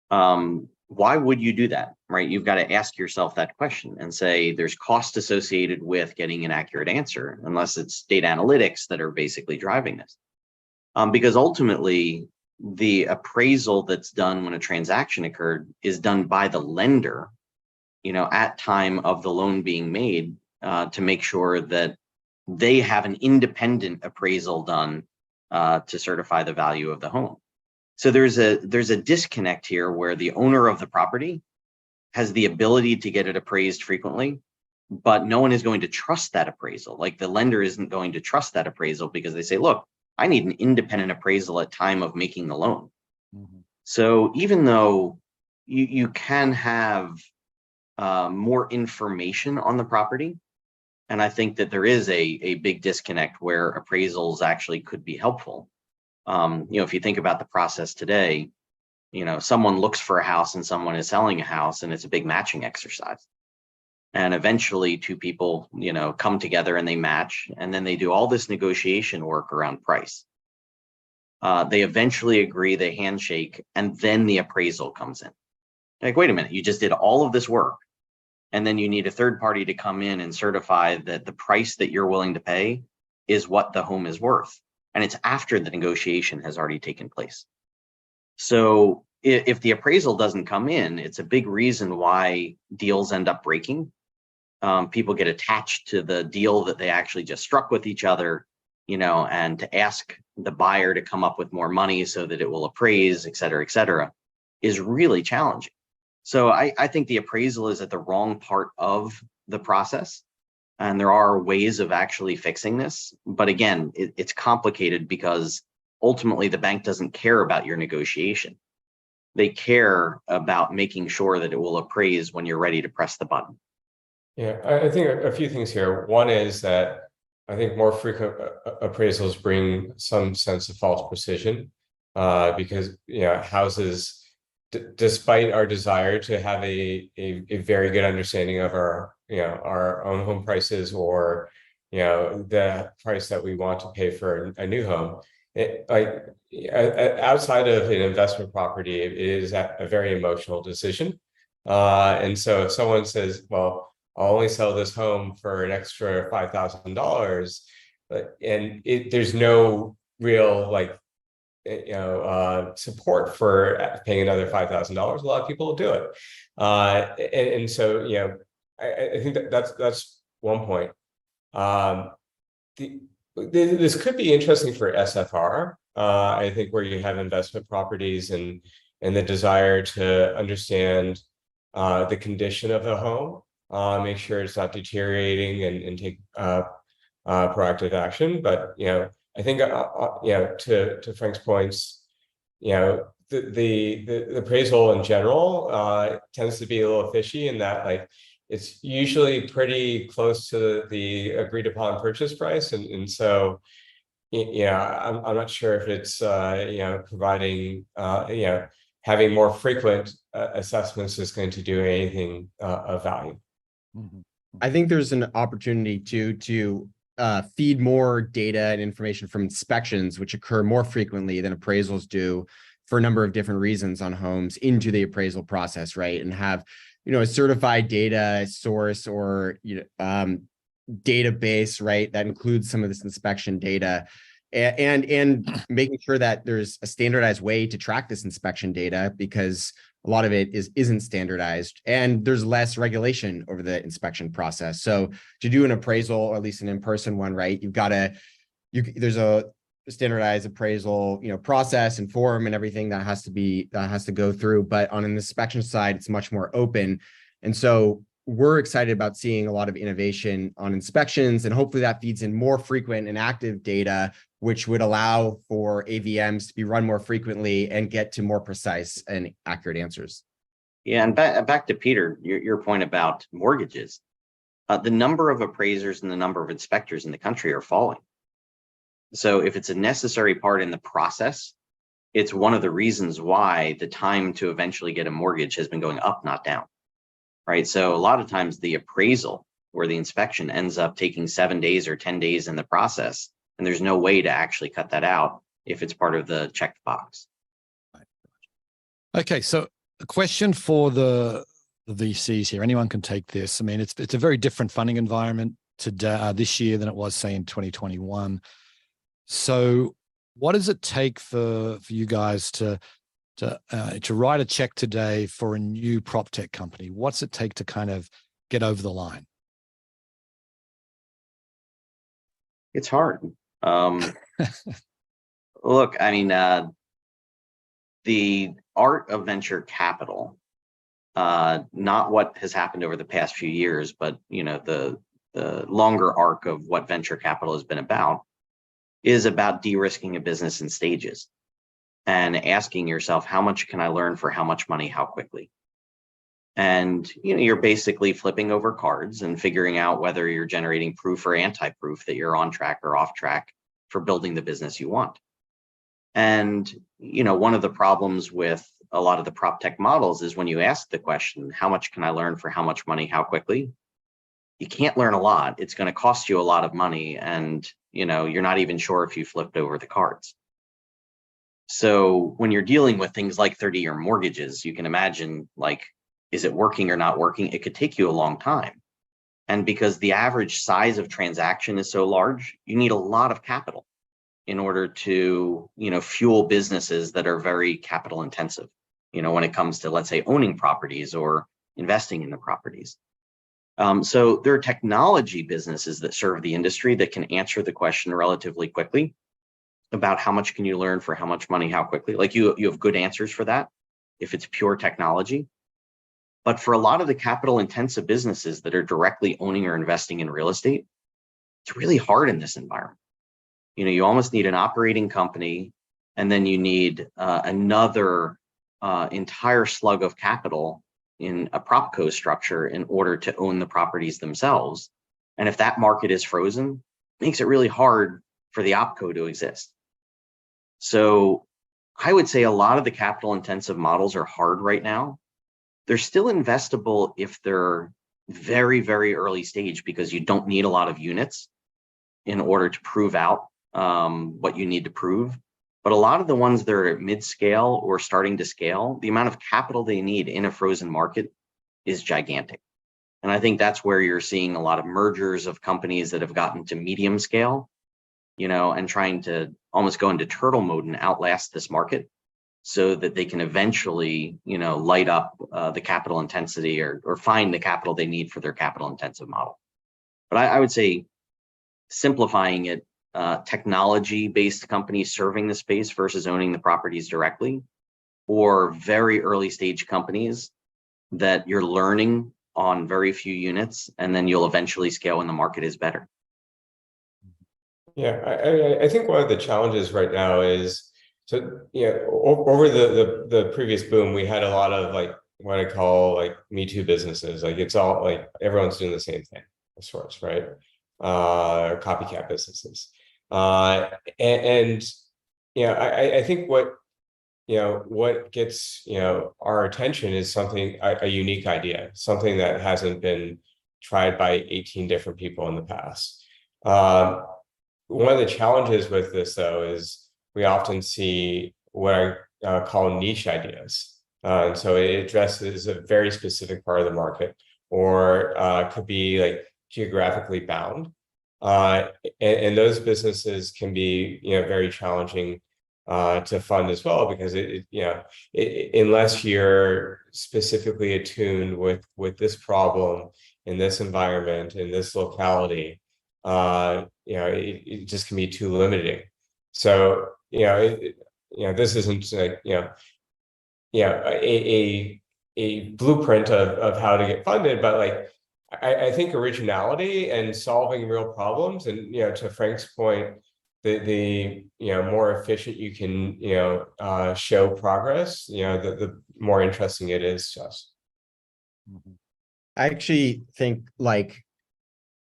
why would you do that, right? You've got to ask yourself that question and say there's cost associated with getting an accurate answer, unless it's data analytics that are basically driving this. Because ultimately, the appraisal that's done when a transaction occurred is done by the lender, at time of the loan being made, to make sure that they have an independent appraisal done to certify the value of the home. So there's a disconnect here where the owner of the property has the ability to get it appraised frequently, but no one is going to trust that appraisal. Like, the lender isn't going to trust that appraisal because they say, look, I need an independent appraisal at time of making the loan. Mm-hmm. So even though you can have more information on the property, and I think that there is a big disconnect where appraisals actually could be helpful. If you think about the process today, someone looks for a house and someone is selling a house, and it's a big matching exercise. And eventually two people, come together and they match, and then they do all this negotiation work around price. They eventually agree, they handshake, and then the appraisal comes in. Like, wait a minute, you just did all of this work, and then you need a third party to come in and certify that the price that you're willing to pay is what the home is worth. And it's after the negotiation has already taken place. So if the appraisal doesn't come in, it's a big reason why deals end up breaking. People get attached to the deal that they actually just struck with each other, and to ask the buyer to come up with more money so that it will appraise, et cetera, is really challenging. So I think the appraisal is at the wrong part of the process. And there are ways of actually fixing this. But again, it's complicated because ultimately the bank doesn't care about your negotiation. They care about making sure that it will appraise when you're ready to press the button. Yeah, I think a few things here. One is that I think more frequent appraisals bring some sense of false precision, because houses, despite our desire to have a very good understanding of our own home prices, or the price that we want to pay for a new home, outside of an investment property, it is a very emotional decision. And so if someone says, well, I'll only sell this home for an extra $5,000, and there's no real support for paying another $5,000, a lot of people will do it. And so I think that's one point. This could be interesting for SFR. I think where you have investment properties and the desire to understand the condition of the home, make sure it's not deteriorating, and take proactive action. But I think to Frank's points, the appraisal in general tends to be a little fishy in that it's usually pretty close to the agreed upon purchase price, and so I'm not sure if it's providing having more frequent assessments is going to do anything of value. I think there's an opportunity to feed more data and information from inspections, which occur more frequently than appraisals do for a number of different reasons on homes, into the appraisal process, right? And have a certified data source or database, right, that includes some of this inspection data, and making sure that there's a standardized way to track this inspection data, because a lot of it isn't standardized, and there's less regulation over the inspection process. So to do an appraisal, or at least an in-person one, right, there's a standardized appraisal, process and form and everything that has to go through. But on an inspection side, it's much more open. And so we're excited about seeing a lot of innovation on inspections, and hopefully that feeds in more frequent and active data, which would allow for AVMs to be run more frequently and get to more precise and accurate answers. Yeah, and back to Peter, your point about mortgages. The number of appraisers and the number of inspectors in the country are falling. So if it's a necessary part in the process, it's one of the reasons why the time to eventually get a mortgage has been going up, not down, right? So a lot of times the appraisal or the inspection ends up taking 7 days or 10 days in the process, and there's no way to actually cut that out if it's part of the checked box. Okay, so a question for the the VCs here. Anyone can take this. I mean, it's a very different funding environment today, this year than it was, say, in 2021. So what does it take for you guys to write a check today for a new prop tech company? What's it take to kind of get over the line? It's hard. Look, I mean, the art of venture capital, not what has happened over the past few years, but the longer arc of what venture capital has been about, is about de-risking a business in stages and asking yourself, how much can I learn for how much money, how quickly? And you're basically flipping over cards and figuring out whether you're generating proof or anti-proof that you're on track or off track for building the business you want. And one of the problems with a lot of the prop tech models is when you ask the question, how much can I learn for how much money, how quickly? You can't learn a lot. It's going to cost you a lot of money, and you're not even sure if you flipped over the cards. So when you're dealing with things like 30-year mortgages, you can imagine, like, is it working or not working? It could take you a long time. And because the average size of transaction is so large, you need a lot of capital in order to, fuel businesses that are very capital intensive, when it comes to, let's say, owning properties or investing in the properties. So there are technology businesses that serve the industry that can answer the question relatively quickly about how much can you learn for how much money, how quickly. Like you have good answers for that if it's pure technology. But for a lot of the capital intensive businesses that are directly owning or investing in real estate, it's really hard in this environment. You almost need an operating company, and then you need another entire slug of capital in a propco structure in order to own the properties themselves. And if that market is frozen, it makes it really hard for the opco to exist. So I would say a lot of the capital intensive models are hard right now. They're still investable if they're very, very early stage, because you don't need a lot of units in order to prove out what you need to prove. But a lot of the ones that are at mid-scale or starting to scale, the amount of capital they need in a frozen market is gigantic. And I think that's where you're seeing a lot of mergers of companies that have gotten to medium scale, and trying to almost go into turtle mode and outlast this market so that they can eventually, light up the capital intensity or find the capital they need for their capital intensive model. But I would say, simplifying it, technology-based companies serving the space versus owning the properties directly, or very early stage companies that you're learning on very few units, and then you'll eventually scale when the market is better. Yeah, I think one of the challenges right now is, so over the previous boom, we had a lot of like what I call like Me Too businesses. Like it's all like everyone's doing the same thing of sorts, right? Copycat businesses. I think what gets our attention is something, a unique idea, something that hasn't been tried by 18 different people in the past. One of the challenges with this, though, is we often see what I call niche ideas. And so it addresses a very specific part of the market, or could be like geographically bound. And those businesses can be, very challenging to fund as well, because unless you're specifically attuned with this problem in this environment, in this locality, it just can be too limiting. So, this isn't like, a blueprint of how to get funded, but like, I think originality and solving real problems, and to Frank's point, the more efficient you can show progress, the more interesting it is to us. I actually think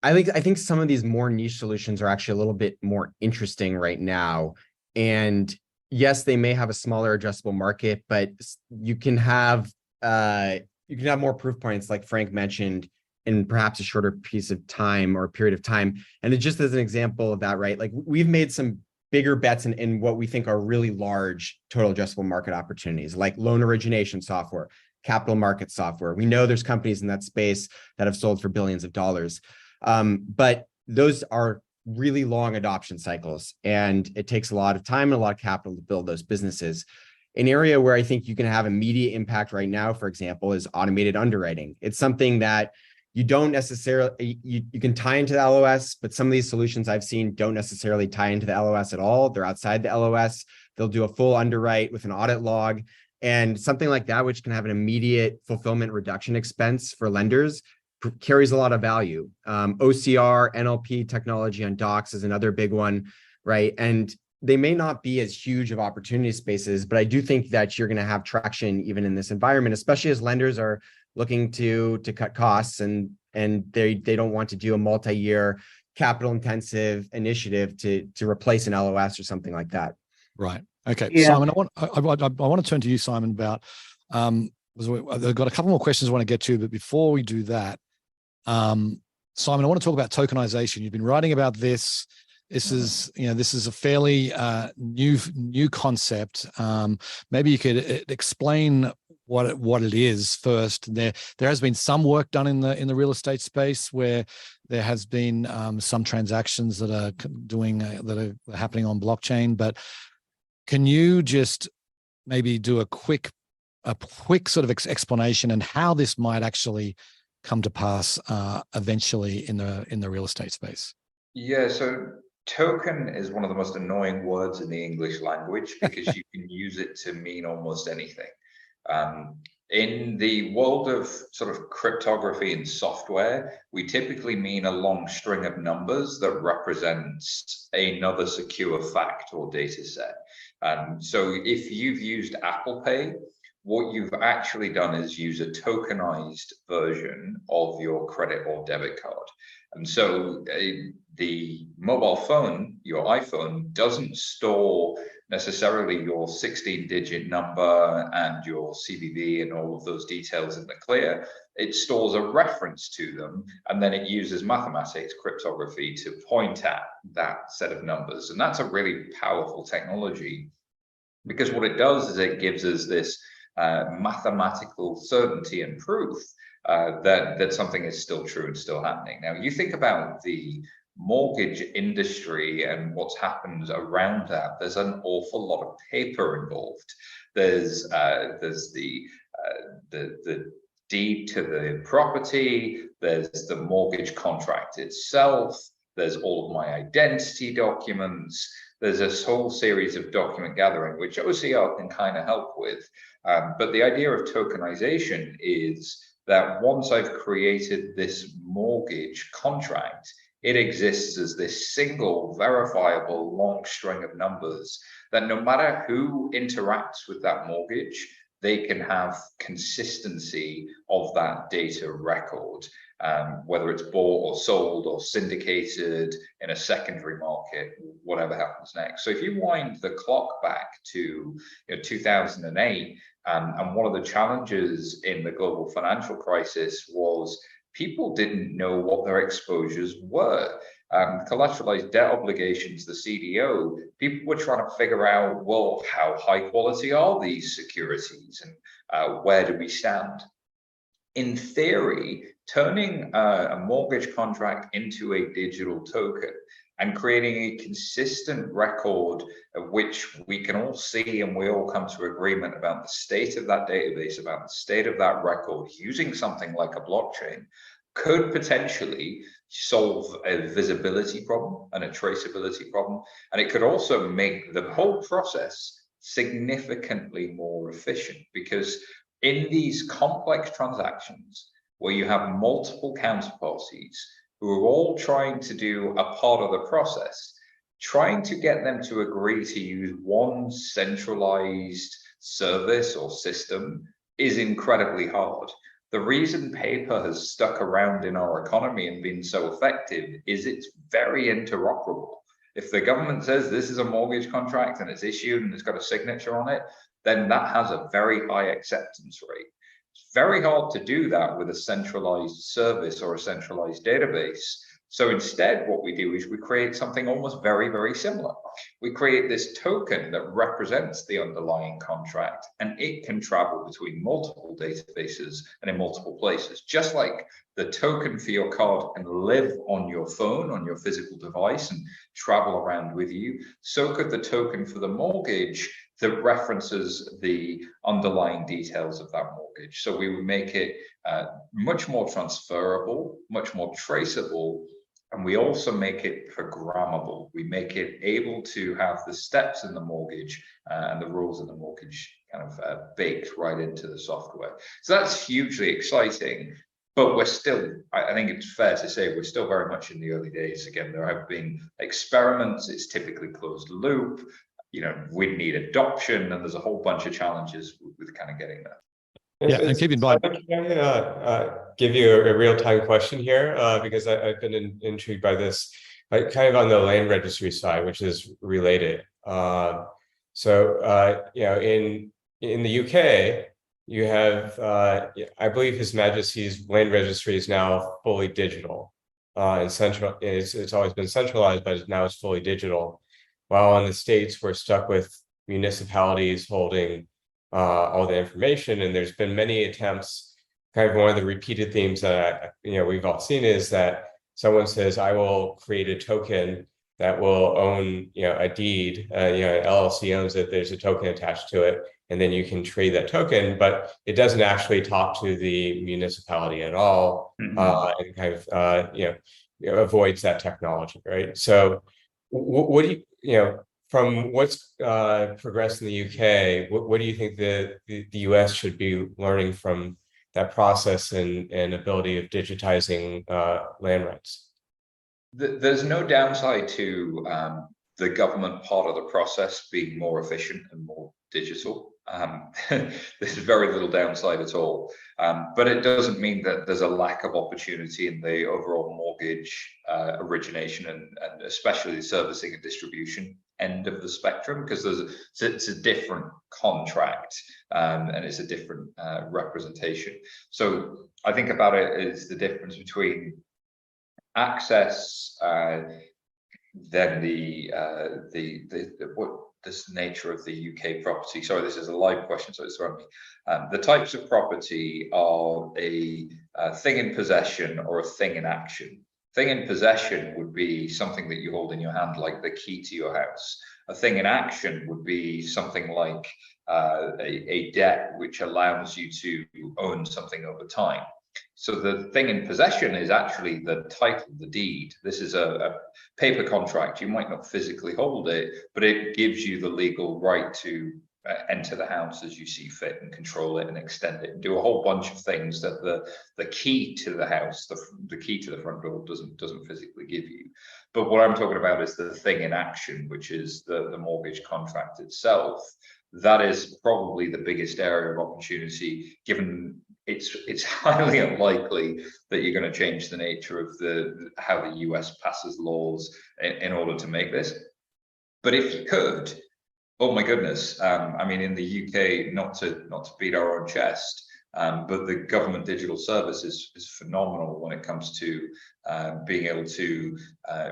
I think some of these more niche solutions are actually a little bit more interesting right now. And yes, they may have a smaller addressable market, but you can have more proof points, like Frank mentioned, in perhaps a shorter piece of time or period of time. And it just as an example of that, right? Like we've made some bigger bets in what we think are really large total addressable market opportunities, like loan origination software, capital market software. We know there's companies in that space that have sold for billions of dollars. But those are really long adoption cycles, and it takes a lot of time and a lot of capital to build those businesses. An area where I think you can have immediate impact right now, for example, is automated underwriting. It's something that you don't necessarily, you can tie into the LOS, but some of these solutions I've seen don't necessarily tie into the LOS at all. They're outside the LOS. They'll do a full underwrite with an audit log, and something like that, which can have an immediate fulfillment reduction expense for lenders, carries a lot of value. OCR, NLP technology on docs is another big one, right? And they may not be as huge of opportunity spaces, but I do think that you're going to have traction even in this environment, especially as lenders are looking to cut costs, and they don't want to do a multi-year capital intensive initiative to replace an LOS or something like that. Right. Okay. Yeah. Simon, I want to turn to you, Simon, about I've got a couple more questions I want to get to, but before we do that, Simon, I want to talk about tokenization. You've been writing about this. This is a fairly new concept. Maybe you could explain what it is first. There has been some work done in the real estate space where there has been some transactions that are happening on blockchain. But can you just maybe do a quick sort of explanation and how this might actually come to pass eventually in the real estate space? Yeah, so token is one of the most annoying words in the English language because you can use it to mean almost anything. In the world of sort of cryptography and software, we typically mean a long string of numbers that represents another secure fact or data set. So if you've used Apple Pay, what you've actually done is use a tokenized version of your credit or debit card. And so the mobile phone, your iPhone, doesn't store necessarily your 16-digit number and your CVV and all of those details in the clear. It stores a reference to them, and then it uses mathematics, cryptography to point at that set of numbers. And that's a really powerful technology, because what it does is it gives us this mathematical certainty and proof that something is still true and still happening. Now, you think about the mortgage industry and what's happened around that. There's an awful lot of paper involved. There's the deed to the property. There's the mortgage contract itself. There's all of my identity documents. There's this whole series of document gathering, which OCR can kind of help with. But the idea of tokenization is that once I've created this mortgage contract, it exists as this single verifiable long string of numbers that no matter who interacts with that mortgage, they can have consistency of that data record, whether it's bought or sold or syndicated in a secondary market, whatever happens next. So if you wind the clock back to 2008, and one of the challenges in the global financial crisis was people didn't know what their exposures were. Collateralized debt obligations, the CDO, people were trying to figure out, well, how high quality are these securities and where do we stand? In theory, turning a mortgage contract into a digital token and creating a consistent record of which we can all see and we all come to agreement about the state of that database, about the state of that record, using something like a blockchain, could potentially solve a visibility problem and a traceability problem. And it could also make the whole process significantly more efficient, because in these complex transactions where you have multiple counterparties who are all trying to do a part of the process, trying to get them to agree to use one centralized service or system is incredibly hard. The reason paper has stuck around in our economy and been so effective is it's very interoperable. If the government says this is a mortgage contract and it's issued and it's got a signature on it, then that has a very high acceptance rate. It's very hard to do that with a centralized service or a centralized database. So instead, what we do is we create something almost very, very similar. We create this token that represents the underlying contract, and it can travel between multiple databases and in multiple places. Just like the token for your card can live on your phone, on your physical device, and travel around with you, so could the token for the mortgage that references the underlying details of that mortgage. So we would make it much more transferable, much more traceable, and we also make it programmable. We make it able to have the steps in the mortgage and the rules of the mortgage kind of baked right into the software. So that's hugely exciting, but we're still, I think it's fair to say, we're still very much in the early days. Again, there have been experiments, it's typically closed loop, you know, we need adoption, and there's a whole bunch of challenges with kind of getting there. Yeah, and keep in mind. Can I give you a real-time question here? Because I've been intrigued by this, kind of on the land registry side, which is related. So you know, in the UK, you have, I believe His Majesty's land registry is now fully digital, and central. It's always been centralized, but now it's fully digital. While in the States, we're stuck with municipalities holding all the information, and there's been many attempts. Kind of one of the repeated themes that we've all seen is that someone says, "I will create a token that will own a deed. An LLC owns it. There's a token attached to it, and then you can trade that token, but it doesn't actually talk to the municipality at all, and kind of avoids that technology, right? So, what do you from what's progressed in the UK, what do you think the US should be learning from that process and ability of digitizing land rights? There's no downside to the government part of the process being more efficient and more digital. There's very little downside at all, but it doesn't mean that there's a lack of opportunity in the overall mortgage origination and especially the servicing and distribution end of the spectrum, because it's a different contract and it's a different representation. So I think about it as the difference between access, then what this nature of the UK property. Sorry, this is a live question, so it's thrown me. The types of property are a thing in possession or a thing in action. Thing in possession would be something that you hold in your hand, like the key to your house. A thing in action would be something like a debt which allows you to own something over time. So the thing in possession is actually the title, the deed. This is a paper contract. You might not physically hold it, but it gives you the legal right to enter the house as you see fit and control it and extend it and do a whole bunch of things that the key to the house, the key to the front door doesn't physically give you. But what I'm talking about is the thing in action, which is the mortgage contract itself. That is probably the biggest area of opportunity, given it's highly unlikely that you're going to change the nature of how the US passes laws in order to make this. But if you could, oh my goodness, I mean, in the UK, not to beat our own chest, but the government digital service is phenomenal when it comes to being able to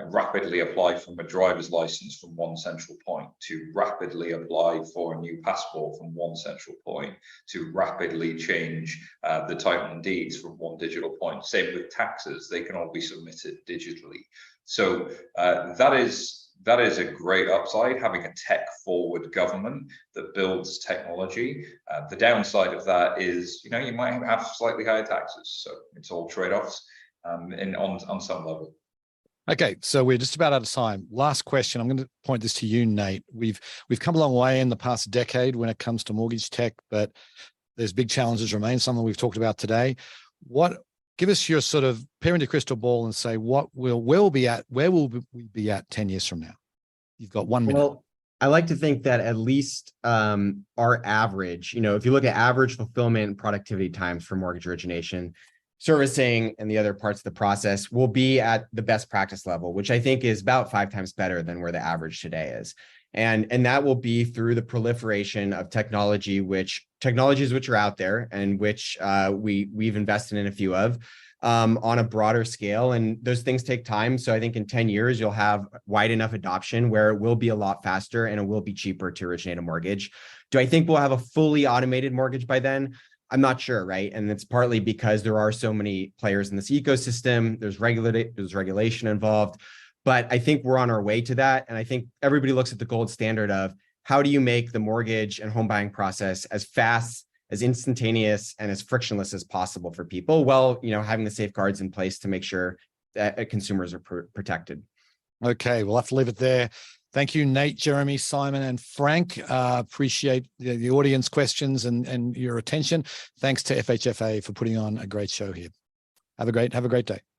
rapidly apply from a driver's license from one central point, to rapidly apply for a new passport from one central point, to rapidly change the title and deeds from one digital point. Same with taxes, they can all be submitted digitally. So that is a great upside, having a tech-forward government that builds technology. The downside of that is, you might have slightly higher taxes. So it's all trade-offs on some level. Okay, so we're just about out of time. Last question. I'm going to point this to you, Nate. We've come a long way in the past decade when it comes to mortgage tech, but there's big challenges remain. Some that we've talked about today. Give us your sort of peer into crystal ball and say where will we be at 10 years from now? You've got 1 minute. Well, I like to think that at least our average, if you look at average fulfillment and productivity times for mortgage origination, servicing, and the other parts of the process will be at the best practice level, which I think is about 5 times better than where the average today is. And that will be through the proliferation of technologies which are out there and which we've invested in a few of, on a broader scale. And those things take time. So I think in 10 years, you'll have wide enough adoption where it will be a lot faster and it will be cheaper to originate a mortgage. Do I think we'll have a fully automated mortgage by then? I'm not sure, right? And it's partly because there are so many players in this ecosystem. There's regulation involved. But I think we're on our way to that. And I think everybody looks at the gold standard of how do you make the mortgage and home buying process as fast, as instantaneous, and as frictionless as possible for people, while having the safeguards in place to make sure that consumers are protected. Okay, we'll have to leave it there. Thank you, Nate, Jeremy, Simon, and Frank. Appreciate the audience questions and your attention. Thanks to FHFA for putting on a great show here. Have a great day.